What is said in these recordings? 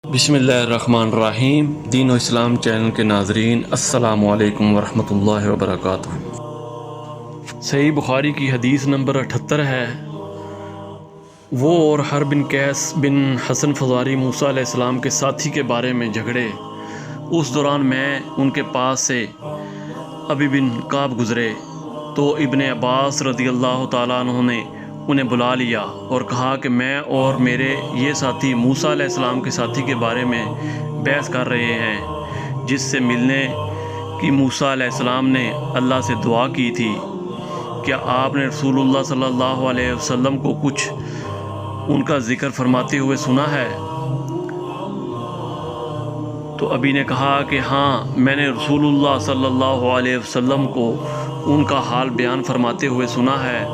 بسم اللہ الرحمن الرحیم۔ دین و اسلام چینل کے ناظرین، السلام علیکم ورحمۃ اللہ وبرکاتہ۔ صحیح بخاری کی حدیث نمبر 78 ہے، وہ اور حرب بن قیس بن حسن فزاری موسیٰ علیہ السلام کے ساتھی کے بارے میں جھگڑے۔ اس دوران میں ان کے پاس سے ابی بن کعب گزرے تو ابن عباس رضی اللہ تعالیٰ عنہ نے انہیں بلا لیا اور کہا کہ میں اور میرے یہ ساتھی موسیٰ علیہ السلام کے ساتھی کے بارے میں بحث کر رہے ہیں، جس سے ملنے کی موسیٰ علیہ السلام نے اللہ سے دعا کی تھی۔ کیا آپ نے رسول اللہ صلی اللہ علیہ وسلم کو کچھ ان کا ذکر فرماتے ہوئے سنا ہے؟ تو ابی نے کہا کہ ہاں، میں نے رسول اللہ صلی اللہ علیہ وسلم کو ان کا حال بیان فرماتے ہوئے سنا ہے۔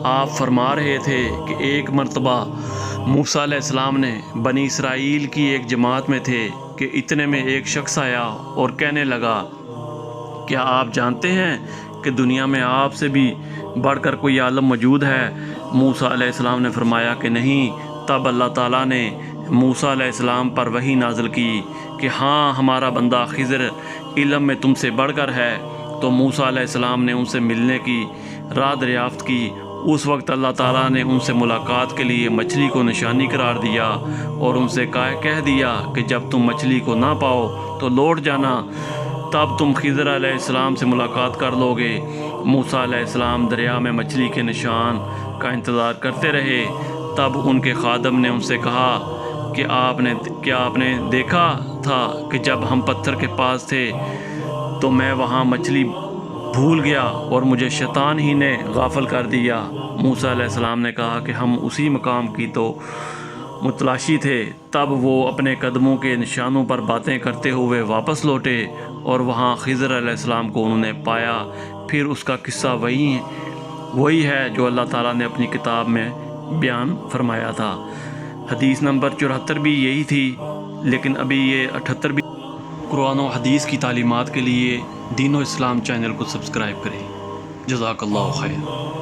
آپ فرما رہے تھے کہ ایک مرتبہ موسیٰ علیہ السلام نے بنی اسرائیل کی ایک جماعت میں تھے کہ اتنے میں ایک شخص آیا اور کہنے لگا، کیا آپ جانتے ہیں کہ دنیا میں آپ سے بھی بڑھ کر کوئی عالم موجود ہے؟ موسیٰ علیہ السلام نے فرمایا کہ نہیں۔ تب اللہ تعالیٰ نے موسیٰ علیہ السلام پر وحی نازل کی کہ ہاں، ہمارا بندہ خضر علم میں تم سے بڑھ کر ہے۔ تو موسیٰ علیہ السلام نے ان سے ملنے کی راہ دریافت کی۔ اس وقت اللہ تعالیٰ نے ان سے ملاقات کے لیے مچھلی کو نشانی قرار دیا اور ان سے کہہ دیا کہ جب تم مچھلی کو نہ پاؤ تو لوٹ جانا، تب تم خضر علیہ السلام سے ملاقات کر لو گے۔ موسیٰ علیہ السلام دریا میں مچھلی کے نشان کا انتظار کرتے رہے۔ تب ان کے خادم نے ان سے کہا کہ کیا آپ نے دیکھا تھا کہ جب ہم پتھر کے پاس تھے تو میں وہاں مچھلی بھول گیا اور مجھے شیطان ہی نے غافل کر دیا۔ موسیٰ علیہ السلام نے کہا کہ ہم اسی مقام کی تو متلاشی تھے۔ تب وہ اپنے قدموں کے نشانوں پر باتیں کرتے ہوئے واپس لوٹے اور وہاں خضر علیہ السلام کو انہوں نے پایا۔ پھر اس کا قصہ وہی ہے جو اللہ تعالیٰ نے اپنی کتاب میں بیان فرمایا تھا۔ حدیث نمبر 74 بھی یہی تھی، لیکن ابھی یہ 78 بھی۔ قرآن و حدیث کی تعلیمات کے لیے دین و اسلام چینل کو سبسکرائب کریں۔ جزاک اللہ خیر۔